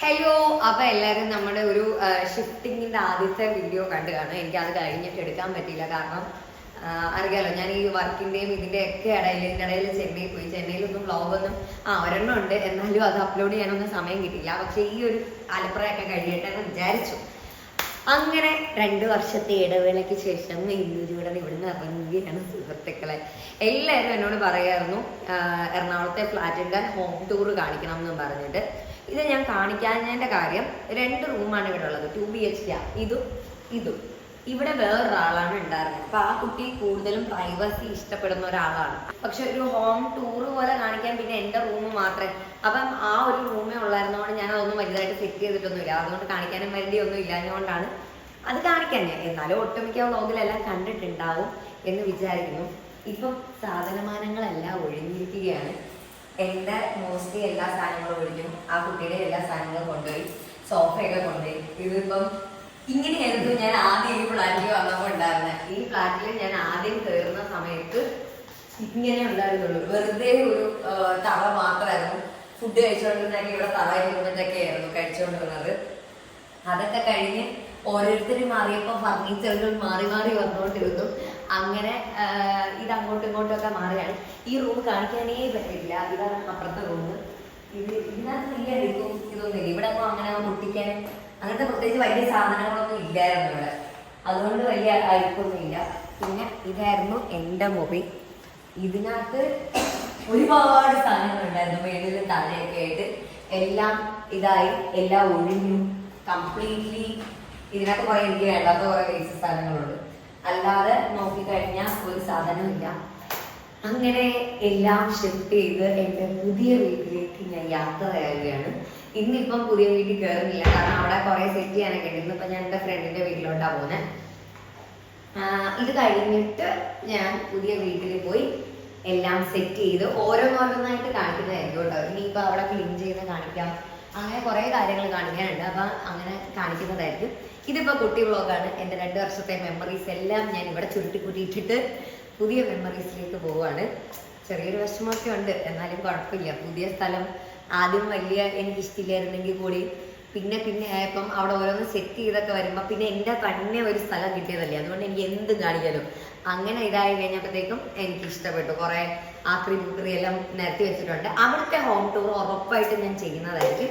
Hello, അപ്പൊ എല്ലാവരും നമ്മുടെ ഒരു ഷിഫ്റ്റിങ്ങിന്റെ ആദ്യത്തെ വീഡിയോ കണ്ടു കാണും. എനിക്ക് അത് കഴിഞ്ഞിട്ട് എടുക്കാൻ പറ്റിയില്ല. കാരണം അറിയാലോ, ഞാൻ ഈ വർക്കിന്റെയും ഇതിന്റെ ഒക്കെ ഇതിന്റെ ഇടയിൽ ചെന്നൈയിൽ പോയി. ചെന്നൈയിലൊന്നും വ്ളോഗൊന്നും ഒരെണ്ണം ഉണ്ട്, എന്നാലും അത് അപ്ലോഡ് ചെയ്യാനൊന്നും സമയം കിട്ടിയില്ല. പക്ഷെ ഈ ഒരു ആലപ്പുഴയൊക്കെ കഴിയട്ടെ എന്ന് വിചാരിച്ചു. അങ്ങനെ 2 വർഷത്തെ ഇടവേളയ്ക്ക് ശേഷം ഇന്നൂടെ ഇവിടുന്ന് ഇറങ്ങുകയാണ് സുഹൃത്തുക്കളെ. എല്ലാവരും എന്നോട് പറയായിരുന്നു എറണാകുളത്തെ ഫ്ലാറ്റിന്റെ ഹോം ടൂർ കാണിക്കണം എന്ന് പറഞ്ഞിട്ട്. ഇത് ഞാൻ കാണിക്കാഞ്ഞതിന്റെ കാര്യം, 2 റൂമാണ് ഇവിടെ ഉള്ളത്, 2 BHK. ഇതും ഇവിടെ വേറൊരാളാണ് ഉണ്ടായിരുന്നത്. അപ്പൊ ആ കുട്ടി കൂടുതലും പ്രൈവസി ഇഷ്ടപ്പെടുന്ന ഒരാളാണ്. പക്ഷെ ഒരു ഹോം ടൂർ പോലെ കാണിക്കാൻ പിന്നെ എന്റെ റൂം മാത്രമേ, അപ്പം ആ ഒരു റൂമേ ഉള്ളായിരുന്നോണ്ട് ഞാൻ അതൊന്നും വലുതായിട്ട് സെറ്റ് ചെയ്തിട്ടൊന്നുമില്ല. അതുകൊണ്ട് കാണിക്കാനും വേണ്ടിയൊന്നും ഇല്ലാഞ്ഞുകൊണ്ടാണ് അത് കാണിക്കാൻ. ഞാൻ എന്നാലും ഒട്ടുമിക്ക വ്ളോഗിലെല്ലാം കണ്ടിട്ടുണ്ടാവും എന്ന് വിചാരിക്കുന്നു. ഇപ്പം സാധനമാനങ്ങളെല്ലാം ഒഴിഞ്ഞിരിക്കുകയാണ്. എൻ്റെ മോസ്റ്റ്ലി എല്ലാ സാധനങ്ങളും ഒഴിഞ്ഞു. ആ കുട്ടിയുടെ എല്ലാ സാധനങ്ങളും കൊണ്ടുപോയി, സോഫയൊക്കെ കൊണ്ടുപോയി. ഇതിപ്പം ഇങ്ങനെയായിരുന്നു ഞാൻ ആദ്യം ഈ ഫ്ലാറ്റിൽ വന്നപ്പോൾ ഉണ്ടായിരുന്നത്. ഈ ഫ്ലാറ്റിൽ ഞാൻ ആദ്യം കയറുന്ന സമയത്ത് ഇങ്ങനെ ഉണ്ടായിരുന്നുള്ളൂ. വെറുതെ ഒരു തവ മാത്രമായിരുന്നു. ഫുഡ് കഴിച്ചുകൊണ്ടിരുന്നെങ്കിൽ ഇവിടെ തവയിൽ നിന്നിട്ടൊക്കെ ആയിരുന്നു കഴിച്ചുകൊണ്ടിരുന്നത്. അതൊക്കെ കഴിഞ്ഞ് ഓരോരുത്തരും മാറിയപ്പോൾ ഫർണിച്ചറുകൾ മാറി മാറി വന്നുകൊണ്ടിരുന്നു. അങ്ങനെ ഇത് അങ്ങോട്ടും ഇങ്ങോട്ടും ഒക്കെ മാറിയാണ്. ഈ റൂം കാണിക്കാനേ പറ്റില്ല. ഇതാണ് അപ്പുറത്തെ റൂം. ഇതിനകത്ത് വലിയ എടുക്കും ഇതൊന്നുമില്ല. ഇവിടെ ഒന്നും അങ്ങനെ പൊട്ടിക്കാൻ അങ്ങനത്തെ പ്രത്യേകിച്ച് വലിയ സാധനങ്ങളൊന്നും ഇല്ലായിരുന്നു ഇവിടെ. അതുകൊണ്ട് വലിയ അഴുക്കൊന്നും ഇല്ല. പിന്നെ ഇതായിരുന്നു എൻ്റെ മൊബൈൽ. ഇതിനകത്ത് ഒരുപാട് സാധനങ്ങൾ ഉണ്ടായിരുന്നു, മേളിലും താഴെയൊക്കെ ആയിട്ട്. എല്ലാം ഇതായി, എല്ലാം ഒഴിഞ്ഞു കംപ്ലീറ്റ്ലി. ഇതിനകത്ത് കുറെ എനിക്ക് വേണ്ടാത്ത കുറെ വേസ്റ്റ് സാധനങ്ങളുണ്ട്. അല്ലാതെ നോക്കിക്കഴിഞ്ഞാൽ ഒരു സാധനമില്ല. അങ്ങനെ എല്ലാം ഷിഫ്റ്റ് ചെയ്ത് എൻ്റെ പുതിയ വീട്ടിലേക്ക് ഞാൻ യാത്രയാവുകയാണ്. ഇന്നിപ്പം പുതിയ വീട്ടിൽ കയറുന്നില്ല, കാരണം അവിടെ കുറെ സെറ്റ് ചെയ്യാനൊക്കെ ഉണ്ട്. ഇന്നിപ്പം ഞാൻ എൻ്റെ ഫ്രണ്ടിന്റെ വീട്ടിലോട്ടാണ് പോകുന്നത്. ഇത് കഴിഞ്ഞിട്ട് ഞാൻ പുതിയ വീട്ടിൽ പോയി എല്ലാം സെറ്റ് ചെയ്ത് ഓരോന്നോരോന്നായിട്ട് കാണിക്കുന്നതായിരിക്കും കേട്ടോ. ഇനിയിപ്പോൾ അവിടെ ക്ലീൻ ചെയ്ത് കാണിക്കാം. അങ്ങനെ കുറെ കാര്യങ്ങൾ കാണിക്കാനുണ്ട്. അപ്പം അങ്ങനെ കാണിക്കുന്നതായിരിക്കും. ഇതിപ്പോൾ കുട്ടി വ്ളോഗാണ്. എൻ്റെ 2 വർഷത്തെ മെമ്മറീസ് എല്ലാം ഞാൻ ഇവിടെ ചുരുട്ടിക്കൂട്ടിയിട്ടിട്ട് പുതിയ മെമ്മറീസിലേക്ക് പോവുകയാണ്. ചെറിയൊരു വിഷമമൊക്കെ ഉണ്ട്, എന്നാലും കുഴപ്പമില്ല. പുതിയ സ്ഥലം ആദ്യം വലിയ എനിക്കിഷ്ടമില്ലായിരുന്നെങ്കിൽ കൂടി പിന്നെ ആയപ്പം അവിടെ ഓരോന്ന് സെറ്റ് ചെയ്തൊക്കെ വരുമ്പോൾ പിന്നെ എൻ്റെ തന്നെ ഒരു സ്ഥലം കിട്ടിയതല്ലേ, അതുകൊണ്ട് എനിക്ക് എന്തും കാണിക്കാലോ. അങ്ങനെ ഇതായി കഴിഞ്ഞപ്പോഴത്തേക്കും എനിക്ക് ഇഷ്ടപ്പെട്ടു. കുറേ ആക്രി ബുക്രി എല്ലാം നിരത്തി വെച്ചിട്ടുണ്ട്. അവിടുത്തെ ഹോം ടൂർ ഉറപ്പായിട്ട് ഞാൻ ചെയ്യുന്നതായിരിക്കും.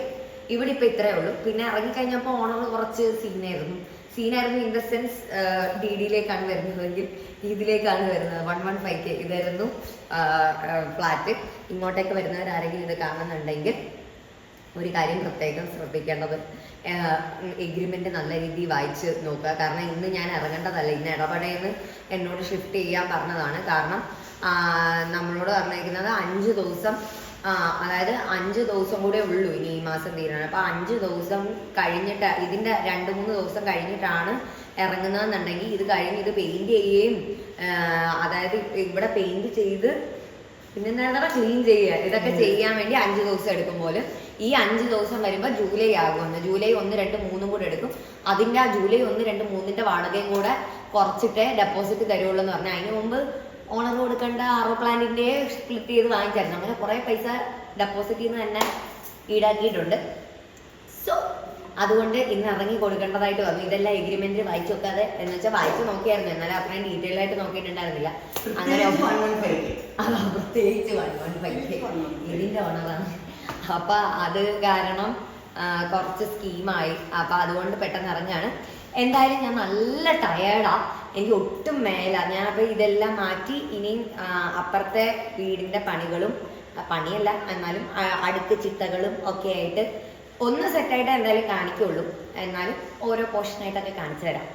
ഇവിടെ ഇപ്പം ഇത്രയേ ഉള്ളൂ. പിന്നെ ഇറങ്ങിക്കഴിഞ്ഞപ്പോൾ ഓണർ കുറച്ച് സീനായിരുന്നു ഇൻ ദ സെൻസ് DD-യിലേക്കാണ് വരുന്നതെങ്കിൽ ഇതിലേക്കാണ് വരുന്നത്. 115K ഇതായിരുന്നു ഫ്ലാറ്റ്. ഇങ്ങോട്ടേക്ക് വരുന്നവരാരെങ്കിലും ഇത് കാണുന്നുണ്ടെങ്കിൽ ഒരു കാര്യം പ്രത്യേകം ശ്രദ്ധിക്കേണ്ടത്, എഗ്രിമെന്റ് നല്ല രീതിയിൽ വായിച്ച് നോക്കുക. കാരണം ഇന്ന് ഞാൻ ഇറങ്ങേണ്ടതല്ല, ഇന്ന് ഇടപെടേന്ന് എന്നോട് ഷിഫ്റ്റ് ചെയ്യാൻ പറഞ്ഞതാണ്. കാരണം നമ്മളോട് പറഞ്ഞിരിക്കുന്നത് 5 ദിവസം, അതായത് 5 ദിവസം കൂടെ ഉള്ളൂ ഇനി ഈ മാസം തീരാണ്. അപ്പൊ 5 ദിവസം കഴിഞ്ഞിട്ട്, ഇതിന്റെ 2-3 ദിവസം കഴിഞ്ഞിട്ടാണ് ഇറങ്ങുന്നതെന്നുണ്ടെങ്കിൽ ഇത് കഴിഞ്ഞ് ഇത് പെയിന്റ് ചെയ്യുകയും, അതായത് ഇവിടെ പെയിന്റ് ചെയ്ത് പിന്നെ എന്താ ക്ലീൻ ചെയ്യുക, ഇതൊക്കെ ചെയ്യാൻ വേണ്ടി 5 ദിവസം എടുക്കും പോലെ. ഈ 5 ദിവസം വരുമ്പോൾ ജൂലൈ ആകുമെന്ന്. ജൂലൈ 1, 2, 3 കൂടെ എടുക്കും. അതിന്റെ ആ ജൂലൈ 1, 2, 3ന്റെ വാടകയും കൂടെ കുറച്ചിട്ടേ ഡെപ്പോസിറ്റ് തരുള്ളൂ എന്ന് പറഞ്ഞാൽ, അതിന് മുമ്പ് ഓണർ കൊടുക്കേണ്ട പ്ലാന്റിന്റെ സ്പ്ലിറ്റ് ചെയ്ത് വാങ്ങിച്ചായിരുന്നു. അങ്ങനെ കുറെ പൈസ ഡെപ്പോസിറ്റിൽ നിന്ന് തന്നെ ഈടാക്കിയിട്ടുണ്ട്. സോ അതുകൊണ്ട് ഇന്ന് ഇറങ്ങി കൊടുക്കേണ്ടതായിട്ട് വന്നു. ഇതെല്ലാം എഗ്രിമെന്റ് വായിച്ചു നോക്കാതെ, എന്ന് വെച്ചാൽ വായിച്ചു നോക്കിയായിരുന്നു, എന്നാലും അത്രയും ഡീറ്റെയിൽ ആയിട്ട് നോക്കിയിട്ടുണ്ടായിരുന്നില്ല. അങ്ങനെ പ്രത്യേകിച്ച് 115K ഇതിന്റെ ഓണറാണ്. അപ്പൊ അത് കാരണം കുറച്ച് സ്കീമായി. അപ്പൊ അതുകൊണ്ട് പെട്ടെന്ന് ഇറങ്ങാണ്. എന്തായാലും ഞാൻ നല്ല ടയേർഡാ, എനിക്ക് ഒട്ടും മേല. ഞാനപ്പോൾ ഇതെല്ലാം മാറ്റി ഇനിയും അപ്പുറത്തെ വീടിന്റെ പണിയല്ല എന്നാലും അടുക്ക് ചിട്ടകളും ഒക്കെ ആയിട്ട് ഒന്ന് സെറ്റായിട്ട് എന്തായാലും കാണിക്കുള്ളൂ. എന്നാലും ഓരോ പോർഷനായിട്ടൊക്കെ കാണിച്ചു തരാം.